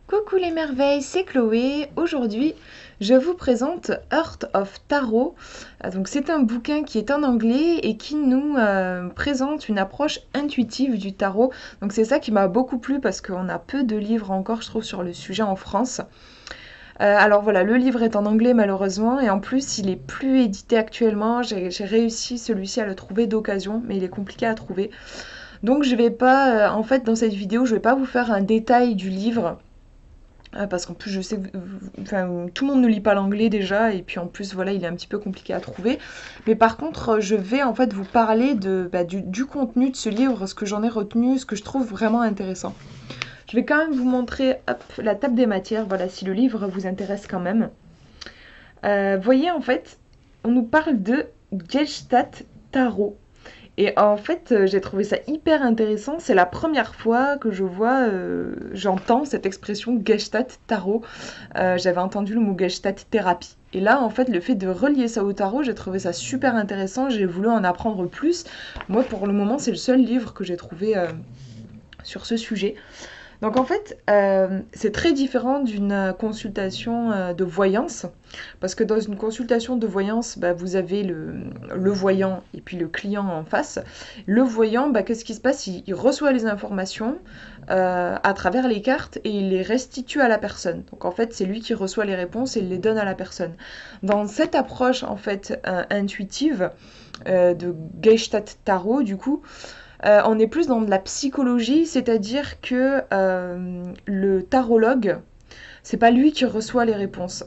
Coucou les merveilles, c'est Chloé. Aujourd'hui, je vous présente Heart of Tarot. Donc c'est un bouquin qui est en anglais et qui nous présente une approche intuitive du tarot. Donc c'est ça qui m'a beaucoup plu parce qu'on a peu de livres encore, je trouve, sur le sujet en France. Alors voilà, le livre est en anglais malheureusement et en plus il est plus édité actuellement. J'ai réussi celui-ci à le trouver d'occasion, mais il est compliqué à trouver. Donc je vais pas, en fait dans cette vidéo, je vais pas vous faire un détail du livre. Parce qu'en plus je sais que enfin, tout le monde ne lit pas l'anglais déjà et puis en plus voilà il est un petit peu compliqué à trouver. Mais par contre je vais en fait vous parler du contenu de ce livre, ce que j'en ai retenu, ce que je trouve vraiment intéressant. Je vais quand même vous montrer hop, la table des matières, voilà si le livre vous intéresse quand même. Voyez en fait on nous parle de Gestalt Tarot. Et en fait, j'ai trouvé ça hyper intéressant. C'est la première fois que j'entends cette expression Gestalt Tarot. J'avais entendu le mot Gestalt thérapie. Et là, en fait, le fait de relier ça au tarot, j'ai trouvé ça super intéressant. J'ai voulu en apprendre plus. Moi, pour le moment, c'est le seul livre que j'ai trouvé sur ce sujet. Donc en fait, c'est très différent d'une consultation de voyance, parce que dans une consultation de voyance, vous avez le voyant et puis le client en face. Le voyant, qu'est-ce qui se passe? Il reçoit les informations à travers les cartes et il les restitue à la personne. Donc en fait, c'est lui qui reçoit les réponses et il les donne à la personne. Dans cette approche en fait intuitive de Gestalt Tarot, du coup, on est plus dans de la psychologie, c'est-à-dire que le tarologue, c'est pas lui qui reçoit les réponses.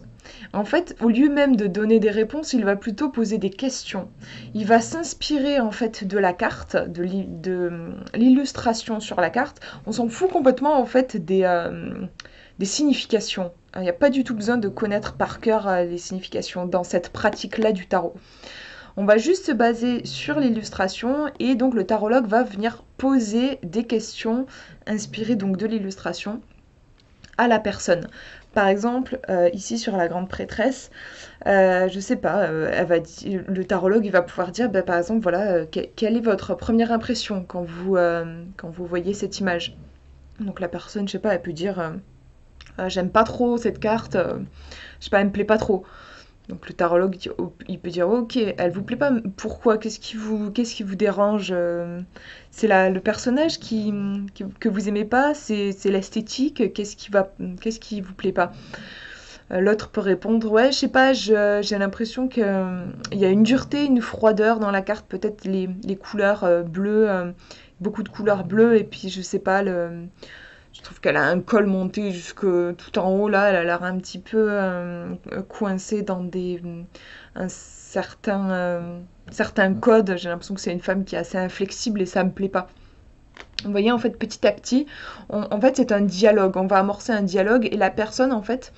En fait, au lieu même de donner des réponses, il va plutôt poser des questions. Il va s'inspirer en fait de la carte, de l'illustration sur la carte. On s'en fout complètement en fait des significations. Il n'y a pas du tout besoin de connaître par cœur les significations dans cette pratique-là du tarot. On va juste se baser sur l'illustration et donc le tarologue va venir poser des questions inspirées donc de l'illustration à la personne. Par exemple, ici sur la grande prêtresse, je sais pas, le tarologue il va pouvoir dire, par exemple, voilà, quelle est votre première impression quand vous voyez cette image. Donc la personne, je sais pas, elle peut dire, j'aime pas trop cette carte, je sais pas, elle me plaît pas trop. Donc le tarologue, il peut dire ok, elle vous plaît pas, pourquoi? Qu'est-ce qui vous dérange? C'est le personnage que vous aimez pas? C'est l'esthétique? Qu'est-ce qui vous plaît pas? L'autre peut répondre ouais, je sais pas, j'ai l'impression que il y a une dureté, une froideur dans la carte, peut-être les couleurs bleues, beaucoup de couleurs bleues et puis je sais pas je trouve qu'elle a un col monté jusque tout en haut là, elle a l'air un petit peu coincée dans certains codes. J'ai l'impression que c'est une femme qui est assez inflexible et ça me plaît pas. Vous voyez, en fait, petit à petit, en fait, c'est un dialogue. On va amorcer un dialogue et la personne, en fait,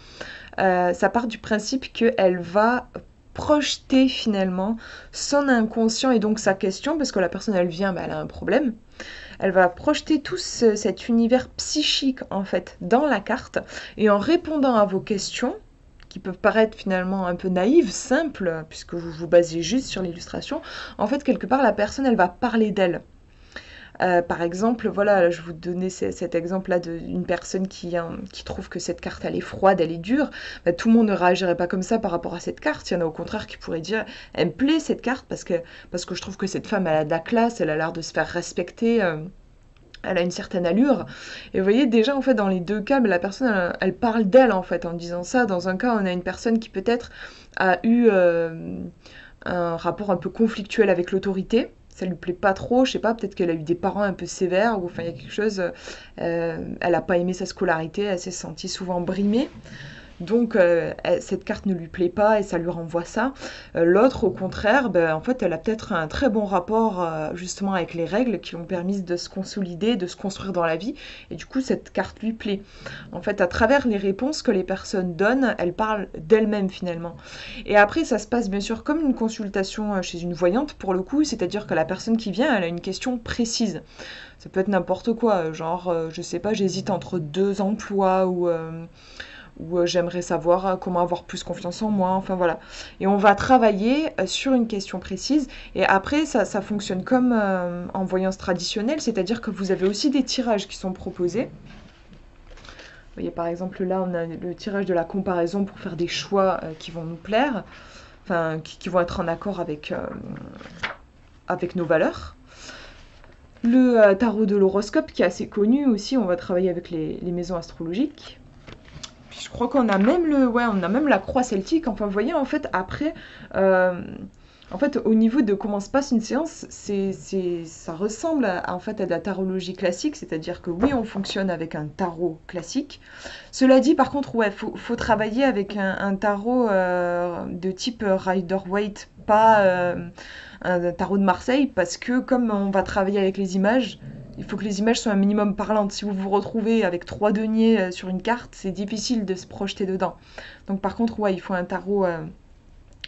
ça part du principe qu'elle va projeter finalement son inconscient et donc sa question, parce que la personne, elle vient, elle a un problème. Elle va projeter tout cet univers psychique en fait dans la carte et en répondant à vos questions qui peuvent paraître finalement un peu naïves, simples, puisque vous vous basez juste sur l'illustration, en fait quelque part la personne elle va parler d'elle. Par exemple, voilà, je vous donnais cet exemple-là d'une personne qui trouve que cette carte elle est froide, elle est dure. Tout le monde ne réagirait pas comme ça par rapport à cette carte. Il y en a au contraire qui pourraient dire, elle me plaît cette carte parce que je trouve que cette femme elle a de la classe, elle a l'air de se faire respecter. Elle a une certaine allure. Et vous voyez, déjà, en fait, dans les deux cas, la personne, elle parle d'elle, en fait, en disant ça. Dans un cas, on a une personne qui peut-être a eu un rapport un peu conflictuel avec l'autorité. Ça lui plaît pas trop, je sais pas, peut-être qu'elle a eu des parents un peu sévères, ou enfin, il y a quelque chose, elle a pas aimé sa scolarité, elle s'est sentie souvent brimée. Donc cette carte ne lui plaît pas et ça lui renvoie ça. L'autre, au contraire, en fait, elle a peut-être un très bon rapport justement avec les règles qui ont permis de se consolider, de se construire dans la vie. Et du coup, cette carte lui plaît. En fait, à travers les réponses que les personnes donnent, elles parlent d'elles-mêmes finalement. Et après, ça se passe bien sûr comme une consultation chez une voyante pour le coup, c'est-à-dire que la personne qui vient, elle a une question précise. Ça peut être n'importe quoi, genre, je sais pas, j'hésite entre deux emplois ou j'aimerais savoir comment avoir plus confiance en moi, enfin voilà. Et on va travailler sur une question précise, et après ça fonctionne comme en voyance traditionnelle, c'est-à-dire que vous avez aussi des tirages qui sont proposés. Vous voyez, par exemple, là, on a le tirage de la comparaison pour faire des choix qui vont nous plaire, enfin, qui vont être en accord avec nos valeurs. Le tarot de l'horoscope qui est assez connu aussi, on va travailler avec les maisons astrologiques. Puis je crois qu'on a même on a même la croix celtique. Enfin, vous voyez, en fait, après, en fait, au niveau de comment se passe une séance, ça ressemble en fait à de la tarologie classique, c'est-à-dire que oui, on fonctionne avec un tarot classique. Cela dit, par contre, ouais, faut travailler avec un tarot de type Rider-Waite, pas un tarot de Marseille, parce que comme on va travailler avec les images, il faut que les images soient un minimum parlantes. Si vous vous retrouvez avec 3 deniers sur une carte, c'est difficile de se projeter dedans. Donc par contre, ouais, il faut un tarot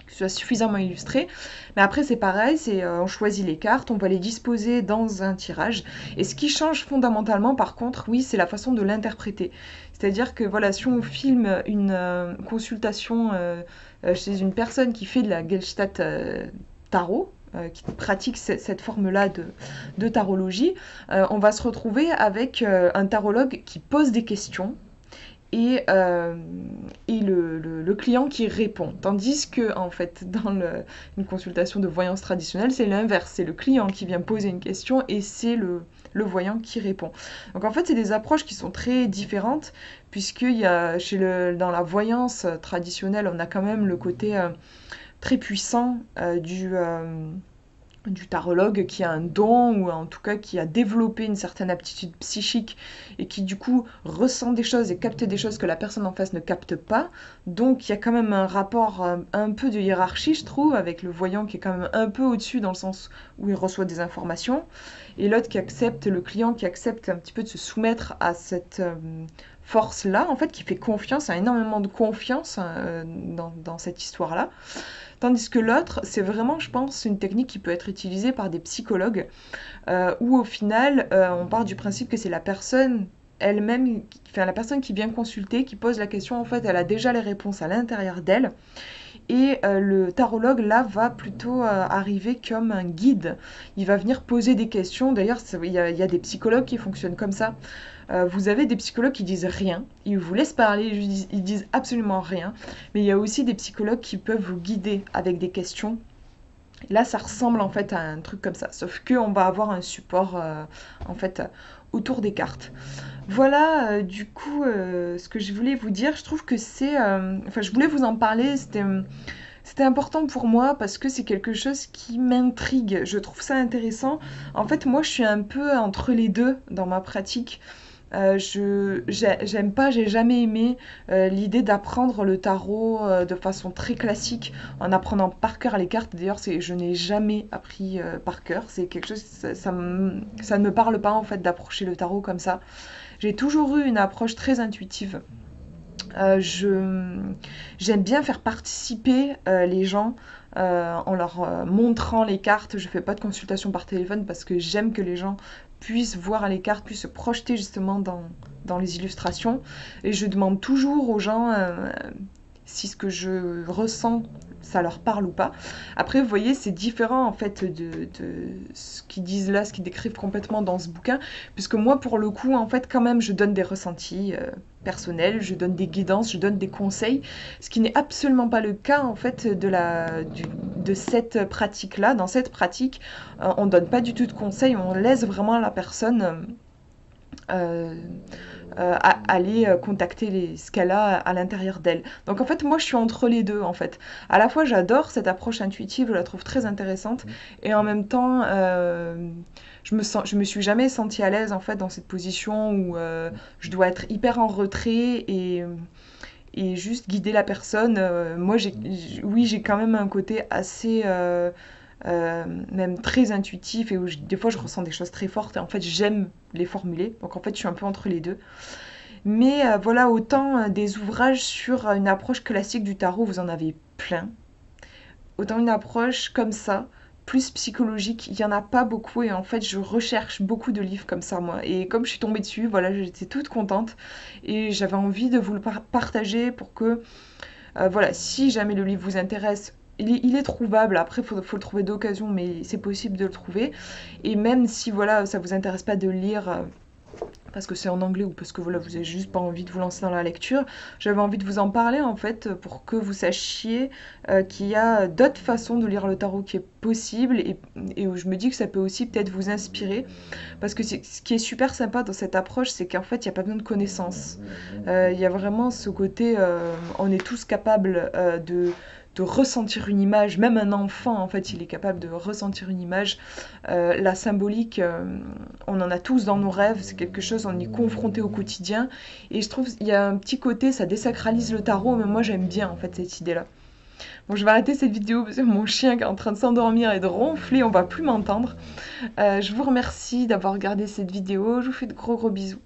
qui soit suffisamment illustré. Mais après, c'est pareil, on choisit les cartes, on va les disposer dans un tirage. Et ce qui change fondamentalement, par contre, oui, c'est la façon de l'interpréter. C'est-à-dire que voilà, si on filme une consultation chez une personne qui fait de la Gestalt tarot, qui pratique cette forme-là de tarologie, on va se retrouver avec un tarologue qui pose des questions et le client qui répond. Tandis que, en fait, dans une consultation de voyance traditionnelle, c'est l'inverse. C'est le client qui vient poser une question et c'est le voyant qui répond. Donc en fait, c'est des approches qui sont très différentes, puisqu'il y a, dans la voyance traditionnelle, on a quand même le côté très puissant du tarologue qui a un don ou en tout cas qui a développé une certaine aptitude psychique et qui du coup ressent des choses et capte des choses que la personne en face ne capte pas. Donc il y a quand même un rapport un peu de hiérarchie, je trouve, avec le voyant qui est quand même un peu au-dessus dans le sens où il reçoit des informations et l'autre qui accepte, le client qui accepte un petit peu de se soumettre à cette force-là, en fait, qui fait confiance, a énormément de confiance dans cette histoire-là. Tandis que l'autre, c'est vraiment, je pense, une technique qui peut être utilisée par des psychologues, où au final, on part du principe que c'est la personne elle-même, enfin la personne qui vient consulter, qui pose la question, en fait, elle a déjà les réponses à l'intérieur d'elle. Et le tarologue, là, va plutôt arriver comme un guide. Il va venir poser des questions. D'ailleurs, il y a des psychologues qui fonctionnent comme ça. Vous avez des psychologues qui disent rien. Ils vous laissent parler, ils disent absolument rien. Mais il y a aussi des psychologues qui peuvent vous guider avec des questions. Là, ça ressemble en fait à un truc comme ça. Sauf qu'on va avoir un support en fait autour des cartes. Voilà, du coup, ce que je voulais vous dire, je trouve que enfin, je voulais vous en parler, c'était important pour moi parce que c'est quelque chose qui m'intrigue. Je trouve ça intéressant. En fait, moi, je suis un peu entre les deux dans ma pratique. J'aime pas, j'ai jamais aimé l'idée d'apprendre le tarot de façon très classique en apprenant par cœur les cartes. D'ailleurs, je n'ai jamais appris par cœur. C'est quelque chose, ça ne me parle pas en fait d'approcher le tarot comme ça. J'ai toujours eu une approche très intuitive. J'aime bien faire participer les gens en leur montrant les cartes. Je fais pas de consultation par téléphone parce que j'aime que les gens puissent voir les cartes, puissent se projeter justement dans les illustrations. Et je demande toujours aux gens si ce que je ressens, ça leur parle ou pas. Après, vous voyez, c'est différent en fait de ce qu'ils disent là, ce qu'ils décrivent complètement dans ce bouquin, puisque moi, pour le coup, en fait, quand même, je donne des ressentis personnels, je donne des guidances, je donne des conseils, ce qui n'est absolument pas le cas en fait de cette pratique-là. Dans cette pratique, on donne pas du tout de conseils, on laisse vraiment la personne euh, aller contacter ce qu'elle a à l'intérieur d'elle. Donc en fait, moi, je suis entre les deux, en fait. À la fois, j'adore cette approche intuitive, je la trouve très intéressante, et en même temps, je me suis jamais sentie à l'aise, en fait, dans cette position où je dois être hyper en retrait et juste guider la personne. Moi, oui, j'ai quand même un côté assez... même très intuitif et où des fois je ressens des choses très fortes et en fait j'aime les formuler, donc en fait je suis un peu entre les deux. Mais voilà, autant des ouvrages sur une approche classique du tarot, vous en avez plein. Autant une approche comme ça, plus psychologique, il n'y en a pas beaucoup et en fait je recherche beaucoup de livres comme ça moi. Et comme je suis tombée dessus, voilà, j'étais toute contente et j'avais envie de vous le partager pour que, voilà, si jamais le livre vous intéresse, il est trouvable, après faut le trouver d'occasion, mais c'est possible de le trouver. Et même si voilà, ça vous intéresse pas de lire parce que c'est en anglais ou parce que voilà, vous avez juste pas envie de vous lancer dans la lecture. J'avais envie de vous en parler en fait pour que vous sachiez qu'il y a d'autres façons de lire le tarot qui est possible et où je me dis que ça peut aussi peut-être vous inspirer parce que ce qui est super sympa dans cette approche, c'est qu'en fait il n'y a pas besoin de connaissances. Il y a vraiment ce côté, on est tous capables de ressentir une image, même un enfant en fait il est capable de ressentir une image. La symbolique, on en a tous dans nos rêves, c'est quelque chose, on y est confronté au quotidien et je trouve il y a un petit côté, ça désacralise le tarot, mais moi j'aime bien en fait cette idée-là. Bon, je vais arrêter cette vidéo parce que mon chien qui est en train de s'endormir et de ronfler, on va plus m'entendre. Je vous remercie d'avoir regardé cette vidéo, je vous fais de gros bisous.